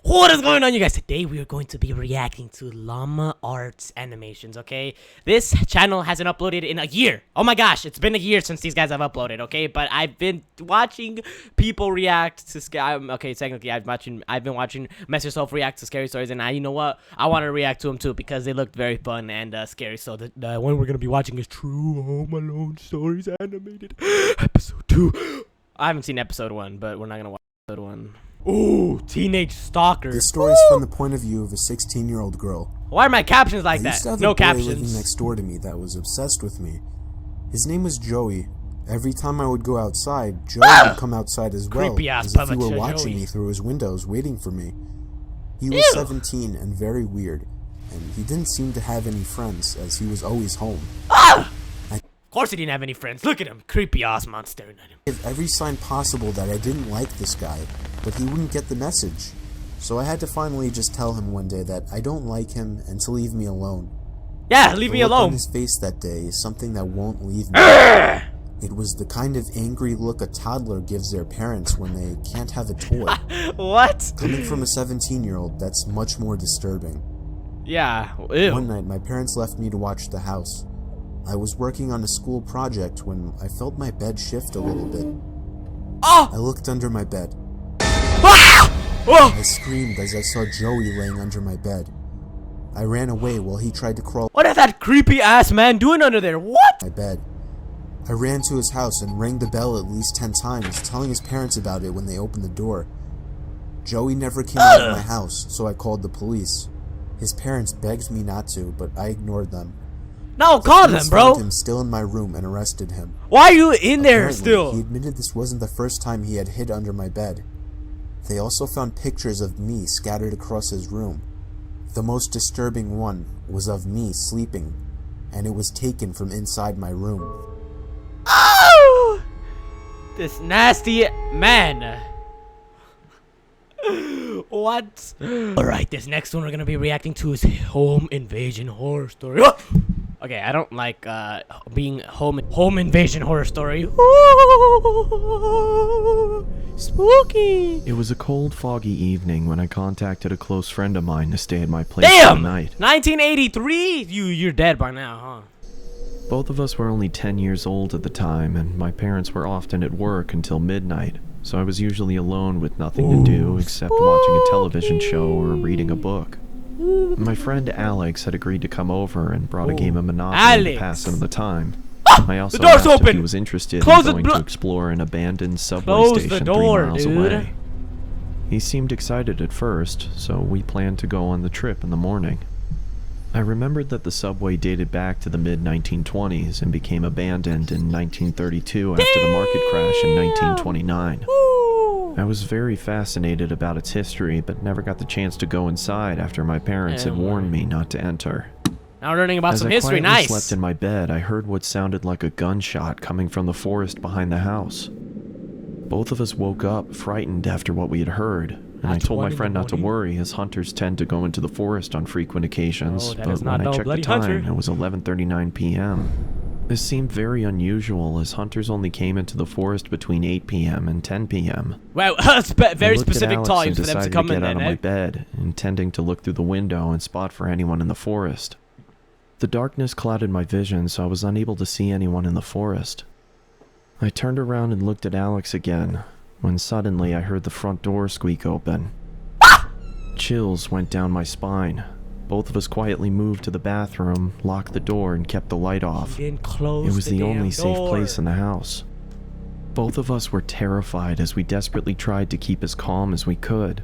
What is going on, you guys? Today we are going to be reacting to Llama Arts animations, okay? This channel hasn't uploaded in a year. Oh my gosh, it's been a year since these guys have uploaded, okay? But I've been watching people react to okay, technically I've been watching Mess Yourself react to scary stories, and you know what? I want to react to them too because they looked very fun and scary. So the one we're gonna be watching is True Home Alone Stories Animated Episode 2. I haven't seen Episode 1, but we're not gonna watch Episode 1. Ooh, Teenage Stalker. The story is from the point of view of a 16-year-old girl. Why are my captions like I used to that? have No a boy captions. living next door to me that was obsessed with me. His name was Joey. Every time I would go outside, Joey would come outside as well, Creepy ass as if he puppet were watching Joey. me through his windows, waiting for me. He was 17 and very weird, and he didn't seem to have any friends, as he was always home. Of course he didn't have any friends. Look at him. Creepy ass man staring at him. I gave every sign possible that I didn't like this guy, but he wouldn't get the message. So I had to finally just tell him one day that I don't like him and to leave me alone. Yeah, leave me The look alone. on his face that day is something that won't leave me. It was the kind of angry look a toddler gives their parents when they can't have a toy. What? Coming from a 17-year-old, that's much more disturbing. Yeah. Ew. One night, my parents left me to watch the house. I was working on a school project when I felt my bed shift a little bit. Oh! I looked under my bed. Ah! Oh! I screamed as I saw Joey laying under my bed. I ran away while he tried to crawl What is that creepy ass man doing under there? What? my bed. I ran to his house and rang the bell at least 10 times, telling his parents about it when they opened the door. Joey never came out of my house, so I called the police. His parents begged me not to, but I ignored them. No, call them, Police bro. found him still in my room and arrested him. Why are you in there Apparently, still? He admitted this wasn't the first time he had hid under my bed. They also found pictures of me scattered across his room. The most disturbing one was of me sleeping, and it was taken from inside my room. Oh! This nasty man. What? Alright, this next one we're gonna be reacting to is Home Invasion Horror Story. Okay, I don't like being home invasion horror story. Ooh, spooky. It was a cold, foggy evening when I contacted a close friend of mine to stay at my place for Damn! the night. 1983? You're dead by now, huh? Both of us were only 10 years old at the time, and my parents were often at work until midnight, so I was usually alone with nothing to do except watching a television show or reading a book. My friend Alex had agreed to come over and brought a game of Monopoly to pass some of the time. I also door's asked open! if he was interested Close in it, going to explore an abandoned subway Close the station door, 3 miles dude. away. He seemed excited at first, so we planned to go on the trip in the morning. I remembered that the subway dated back to the mid-1920s and became abandoned in 1932 after the market crash in 1929. I was very fascinated about its history, but never got the chance to go inside after my parents had warned me not to enter. Now we're learning about As some I history. quietly Nice. slept in my bed, I heard what sounded like a gunshot coming from the forest behind the house. Both of us woke up, frightened after what we had heard, and I That's told 1 my in the friend not to morning? worry, as hunters tend to go into the forest on frequent occasions, Oh, that but is not when I no checked the bloody time, hunter. it was 11:39 p.m. This seemed very unusual, as hunters only came into the forest between 8 p.m. and 10 p.m. Well, very I looked at specific Alex times and for them to decided come to in get out then, of my bed, intending to look through the window and spot for anyone in the forest. The darkness clouded my vision, so I was unable to see anyone in the forest. I turned around and looked at Alex again, when suddenly I heard the front door squeak open. Chills went down my spine. Both of us quietly moved to the bathroom, locked the door, and kept the light off. Then close It was the only safe door. place in the house. Both of us were terrified as we desperately tried to keep as calm as we could.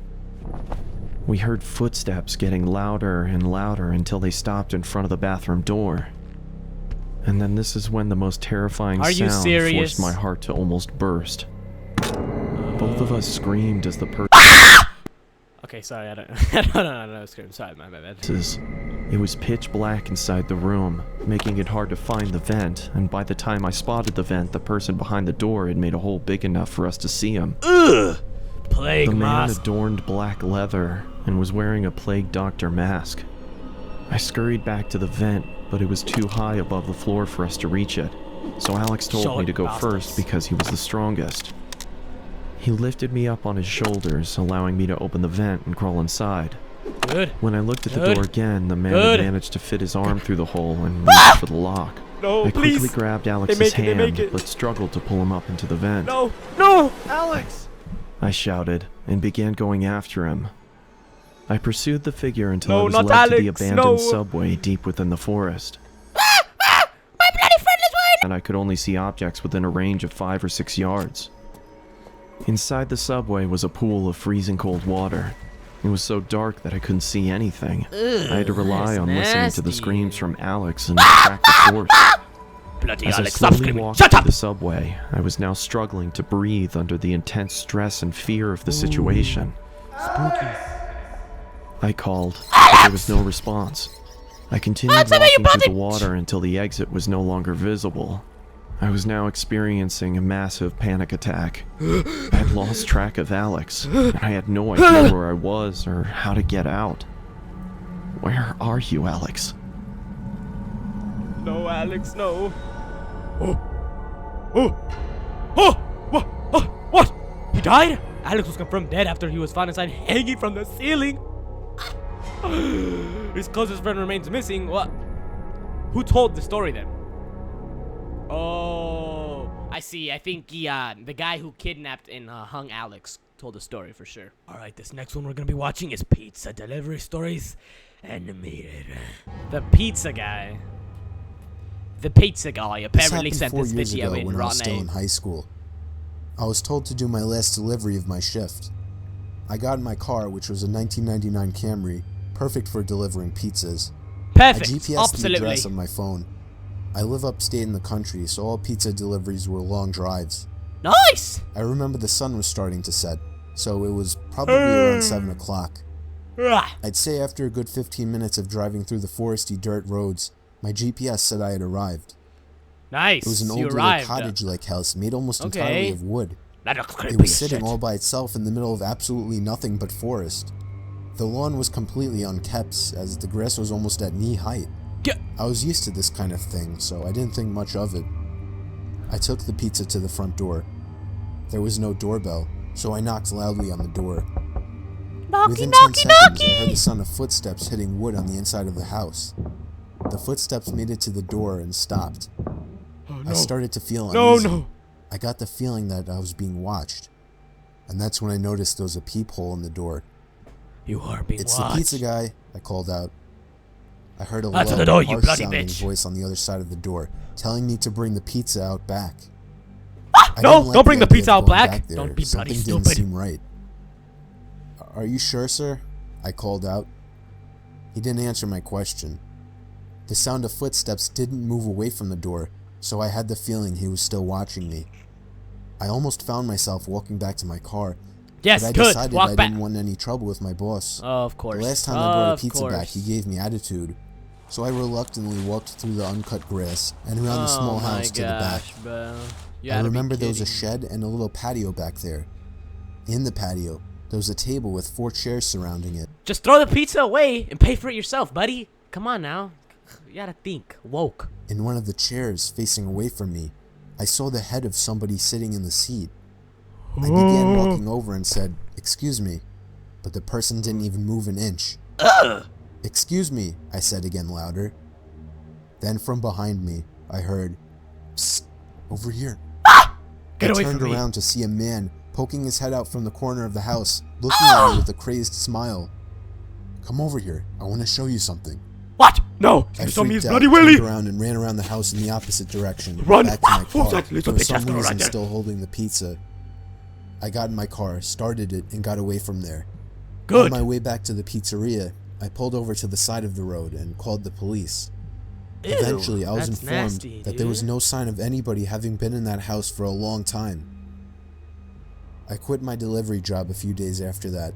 We heard footsteps getting louder and louder until they stopped in front of the bathroom door. And then this is when the most terrifying Are you sound serious? forced my heart to almost burst. Both of us screamed as the person Okay, sorry, I don't know, sorry, my bad. It was pitch black inside the room, making it hard to find the vent, and by the time I spotted the vent, the person behind the door had made a hole big enough for us to see him. Ugh! Plague The man mask. adorned black leather and was wearing a plague doctor mask. I scurried back to the vent, but it was too high above the floor for us to reach it, so Alex told me to go first because he was the strongest. He lifted me up on his shoulders, allowing me to open the vent and crawl inside. Good. When I looked at the Good. door again, the man Good. had managed to fit his arm through the hole and reached for the lock. No, I quickly please. grabbed They Alex's make it, they make hand, it. but struggled to pull him up into the vent. No, no, Alex. I shouted and began going after him. I pursued the figure until No, I was not led to the Alex, abandoned no. subway deep within the forest. My bloody friend is right. And I could only see objects within a range of 5 or 6 yards. Inside the subway was a pool of freezing cold water. It was so dark that I couldn't see anything. I had to rely that's on listening to the nasty. screams from Alex and track the source. Bloody As I Alex, stop slowly screaming. walked Shut through up. the subway, I was now struggling to breathe under the intense stress and fear of the situation. I called, but there was no response. I continued Answer me, you walking through the bastard! water until the exit was no longer visible. I was now experiencing a massive panic attack. I had lost track of Alex, and I had no idea where I was or how to get out. Where are you, Alex? No, Alex, no. What? He died? Alex was confirmed dead after he was found inside hanging from the ceiling. His closest friend remains missing. What? Who told the story then? Oh, I see. I think the guy who kidnapped and hung Alex told the story for sure. All right, this next one we're gonna be watching is Pizza Delivery Stories Animated. The pizza guy. The pizza guy apparently This happened sent 4 this years video ago in when I raw was still in name. high school. I was told to do my last delivery of my shift. I got in my car, which was a 1999 Camry, perfect for delivering pizzas. I Perfect. GPSed the Absolutely. address on my phone. I live upstate in the country, so all pizza deliveries were long drives. Nice. I remember the sun was starting to set, so it was probably around 7 o'clock. Ah, I'd say after a good 15 minutes of driving through the foresty dirt roads, my GPS said I had arrived. nice. It was an you old little arrived. cottage-like house made almost Okay. entirely of wood. That looks creepy It was as sitting shit. all by itself in the middle of absolutely nothing but forest. The lawn was completely unkept, as the grass was almost at knee height. Yeah. I was used to this kind of thing, so I didn't think much of it. I took the pizza to the front door. There was no doorbell, so I knocked loudly on the door. Within 10 seconds, I heard the sound of footsteps hitting wood on the inside of the house. The footsteps made it to the door and stopped. Oh, no. I started to feel No, uneasy. no. I got the feeling that I was being watched. And that's when I noticed there was a peephole in the door. You are being "It's watched. the pizza guy," I called out. I heard a Answer low, the door, you harsh bloody sounding bitch. voice on the other side of the door, telling me to bring the pizza out back. Ah, I no, didn't like don't bring the idea pizza of out going black. there. Don't be bloody Something didn't stupid. seem right. "Are you sure, sir?" I called out. He didn't answer my question. The sound of footsteps didn't move away from the door, so I had the feeling he was still watching me. I almost found myself walking back to my car, Yes, but I good. decided Walk I back. didn't want any trouble with my boss. Of course. The last time I brought a Of pizza back, course. he gave me attitude, so I reluctantly walked through the uncut grass and around the small Oh my house to the back. gosh, bro. You I gotta be remember there was a kidding. shed and a little patio back there. In the patio, there was a table with 4 chairs surrounding it. Just throw the pizza away and pay for it yourself, buddy. Come on now. You gotta think. Woke. In one of the chairs, facing away from me, I saw the head of somebody sitting in the seat. I began walking over and said, "Excuse me," but the person didn't even move an inch. "Excuse me," I said again louder. Then from behind me, I heard, "Psst, over here." Get I away turned from me. around to see a man poking his head out from the corner of the house, looking at me with a crazed smile. "Come over here, I want to show you something." What? No. I You saw me freaked as out, bloody turned Willy. around and ran around the house in the opposite direction, Run. back to my Oh, car, that little for bitch some ass girl reason right there. still holding the pizza. I got in my car, started it, and got away from there. Good. On my way back to the pizzeria, I pulled over to the side of the road and called the police. Ew, Eventually, I was that's informed nasty, that there was dude. no sign of anybody having been in that house for a long time. I quit my delivery job a few days after that.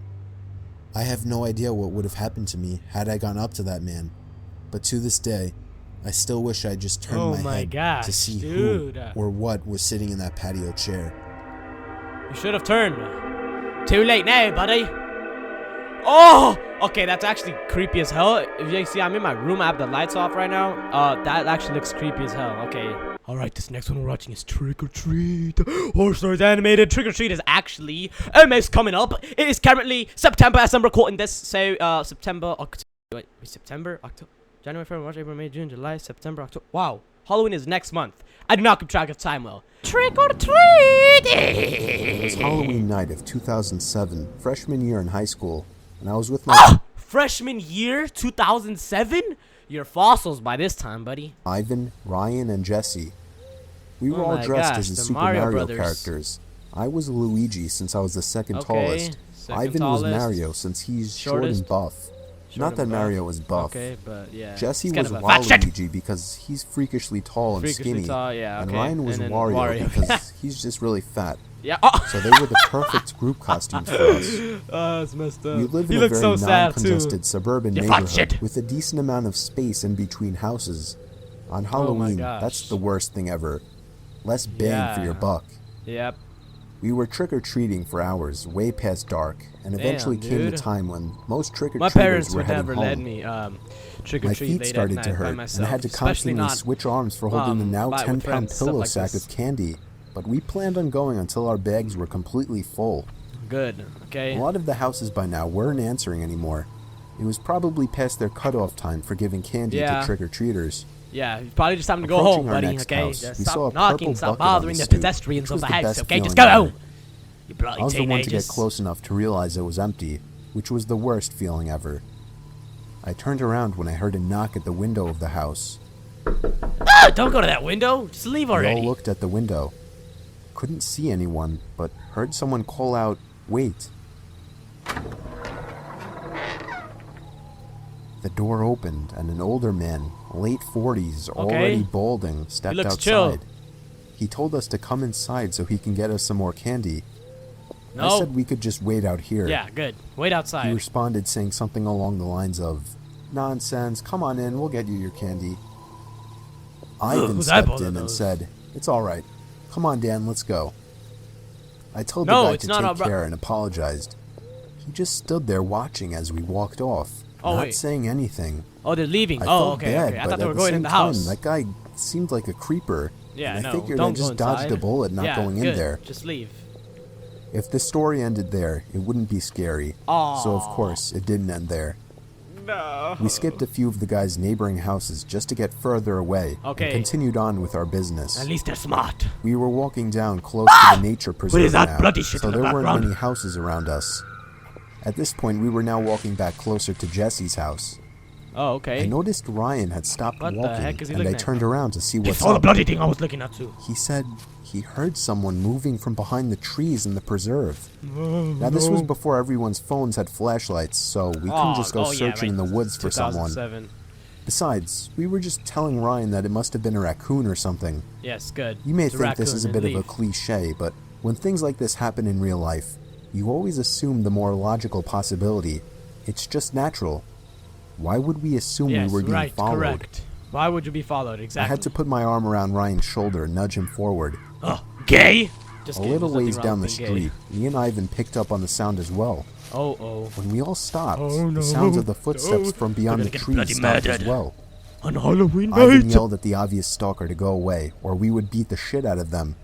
I have no idea what would have happened to me had I gone up to that man, but to this day, I still wish I just turned Oh my my head gosh, to see dude. who or what was sitting in that patio chair. You should have turned. Too late now, buddy. Oh! Okay, that's actually creepy as hell. If you see, I'm in my room. I have the lights off right now. That actually looks creepy as hell. Okay. Alright, this next one we're watching is Trick or Treat. Horror Stories Animated. Trick or Treat is actually almost coming up. It is currently September as I'm recording this. So, September, October, January, February, March, April, May, June, July, September, October. Wow, Halloween is next month. I do not keep track of time well. Trick or Treat! It was Halloween night of 2007, freshman year in high school, and I was with my Freshman year 2007? You're fossils by this time, buddy. Ivan, Ryan, and Jesse. We were Oh all my dressed gosh, as the the Super Mario Mario Brothers. characters. I was Luigi since I was the second tallest. second Ivan tallest, was Mario since he's short shortest, and buff. Not that and buff. Mario was buff. Okay, but yeah. Jesse He's kind was of a fat shit. Waluigi because he's freakishly tall and Freakishly skinny. tall, yeah, And okay. Ryan was And then Wario, Wario. because he's just really fat. Yeah. Oh, So they were the perfect group costumes for us. that's messed up. We lived He in a looks very so sad non-congested too. suburban You fat neighborhood shit. with a decent amount of space in between houses. On Halloween, gosh. that's the worst thing ever. Less bang for your Yeah. buck. Yep. We were trick-or-treating for hours, way past dark, and eventually Damn, came the dude. time when most My trick-or-treaters parents were would heading never home. let me trick or My treat feet late at started night to by hurt, myself. and I had to especially constantly not switch arms for holding the now by- with 10-pound friends, stuff pillow like sack this. of candy. But we planned on going until our bags were completely full. Good. Okay. A lot of the houses by now weren't answering anymore. It was probably past their cutoff time for giving candy Yeah. to trick-or-treaters. Yeah, it's probably just time to go Approaching home, our buddy. next Okay, house, just we saw stop a knocking, purple stop bucket on bothering the the stoop, pedestrians which of was the the house. best Okay, just feeling go ever. home. You bloody I was the one to get teenagers. close enough to realize it was empty, which was the worst feeling ever. I turned around when I heard a knock at the window of the house. Ah, don't go to that window. Just leave We all already. looked at the window. Couldn't see anyone, but heard someone call out, "Wait." The door opened, and an older man, late 40s, already balding, stepped looks outside. chill. He told us to come inside so he can get us some more candy. I No. said we could just wait out here. Yeah, good. Wait He outside. responded saying something along the lines of, "Nonsense, come on in, we'll get you your candy." Ivan who's that stepped both of in and those? said, "It's alright. Come on, Dan, let's go." I told No, the guy it's to not take our bro- care and apologized. He just stood there watching as we walked off, Oh, not wait. saying anything. Oh, they're leaving. I Oh, felt okay, bad, okay. I but thought they at were the going same in the time, house. that guy seemed like a creeper. Yeah, and I no, figured don't I just go inside. dodged a bullet not yeah, going good. in there. Just leave. If the story ended there, it wouldn't be scary. So of course, it didn't end there. No. We skipped a few of the guy's neighboring houses just to get further away Okay. and continued on with our business. At least they're smart. We were walking down close to the nature preserve is that now, bloody shit so in the there weren't background? many houses around us. At this point, we were now walking back closer to Jesse's house. Oh, I okay. noticed Ryan had stopped What the walking, heck is he and I looking at? turned around to see He what's saw the up. bloody thing I was looking at too. He said he heard someone moving from behind the trees in the preserve. Now, this was before everyone's phones had flashlights, so we couldn't just go searching in the woods for someone. 2007. Besides, we were just telling Ryan that it must have been a raccoon or something. Yes, good. You may It's a think this is a raccoon, bit of a leave. cliche, but when things like this happen in real life, you always assume the more logical possibility. It's just natural. Why would we assume Yes, we were being right, followed? correct. Why would you be followed? Exactly. I had to put my arm around Ryan's shoulder and nudge him forward. Oh, gay? Just A kidding, little there's nothing ways wrong down the with being street, me and Ivan picked up on the sound as well. Gay. Oh. When we all stopped, Oh, no. the sounds of the footsteps No. from beyond We're the gonna get trees bloody stopped as murdered. well. On Halloween Ivan night. yelled at the obvious stalker to go away, or we would beat the shit out of them.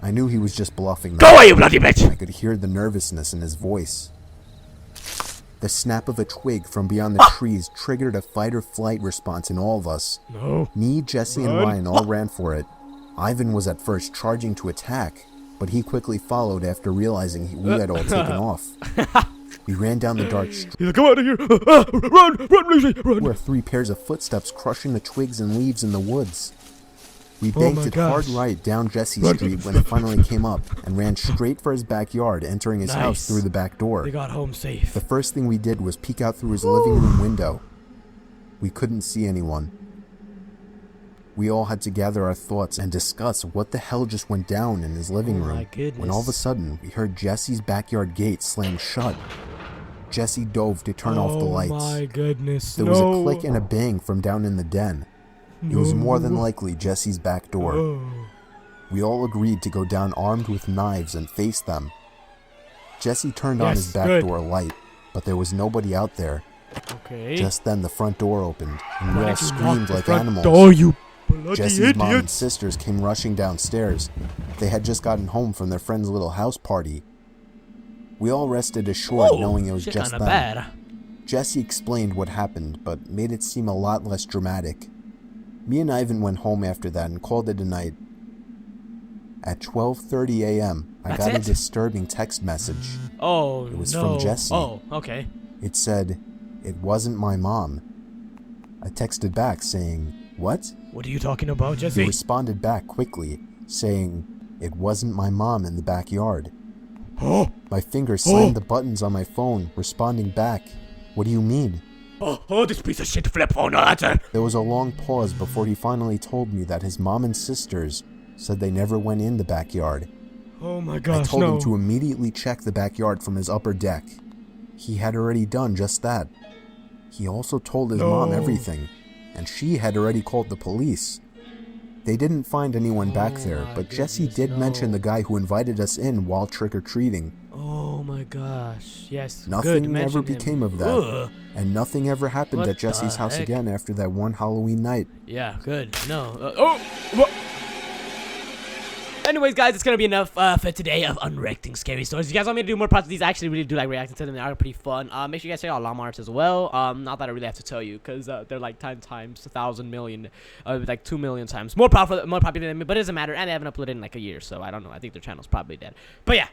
I knew he was just bluffing Go them. away, you bloody bitch! I could hear the nervousness in his voice. The snap of a twig from beyond the trees triggered a fight-or-flight response in all of us. No. Me, Jesse, and Run. Ryan all ran for it. Ivan was at first charging to attack, but he quickly followed after realizing we had all taken off. We ran down the dark street He's like, come out of here! Run, Lucy, run! where 3 pairs of footsteps crushing the twigs and leaves in the woods. We Oh banked my it hard gosh. right down Jesse Street when it finally came up, and ran straight for his backyard, entering his house Nice. through the back door. They got home safe. The first thing we did was peek out through his living room window. We couldn't see anyone. We all had to gather our thoughts and discuss what the hell just went down in his living Oh room. my goodness. When all of a sudden, we heard Jesse's backyard gate slam shut. Jesse dove to turn off the lights. Oh my goodness, There was a click and a bang from down in the den. It was more than likely Jesse's back door. Oh. We all agreed to go down armed with knives and face them. Jesse turned on his Yes, back good. door light, but there was nobody out there. Okay. Just then the front door opened, and we Why all did you lock screamed the like front animals. door, you Jesse's mom and sisters came rushing downstairs. They had just gotten home from their friend's little house party. We all rested assured knowing it was just them. Bad. Jesse explained what happened, but made it seem a lot less dramatic. Me and Ivan went home after that and called it a night. At 12:30 a.m., I got a disturbing text message. Oh, It was from Jesse. Oh, okay. It said, "It wasn't my mom." I texted back saying, "What?" What are you talking about, Jesse? He responded back quickly, saying, "It wasn't my mom in the backyard." My fingers slammed the buttons on my phone, responding back, "What do you mean?" Oh, this piece of shit flip phone. No, that's it. There was a long pause before he finally told me that his mom and sisters said they never went in the backyard. Oh my I gosh, told him to immediately check the backyard from his upper deck. He had already done just that. He also told his mom everything, and she had already called the police. They didn't find anyone back there, but Jesse did mention the guy who invited us in while trick-or-treating. Oh my gosh, yes. Nothing ever became of that, and nothing ever happened What at Jesse's the house heck? again after that one Halloween night. Yeah, good. No. Anyways, guys, it's gonna be enough for today of unreacting scary stories. If you guys want me to do more parts of these, I actually really do like reacting to them. They are pretty fun. Make sure you guys check out Llama Arts as well. Not that I really have to tell you, because they're like 10 times 1,000 million, like 2 million times more popular than me. But it doesn't matter, and they haven't uploaded in like a year, so I don't know. I think their channel's probably dead. But yeah.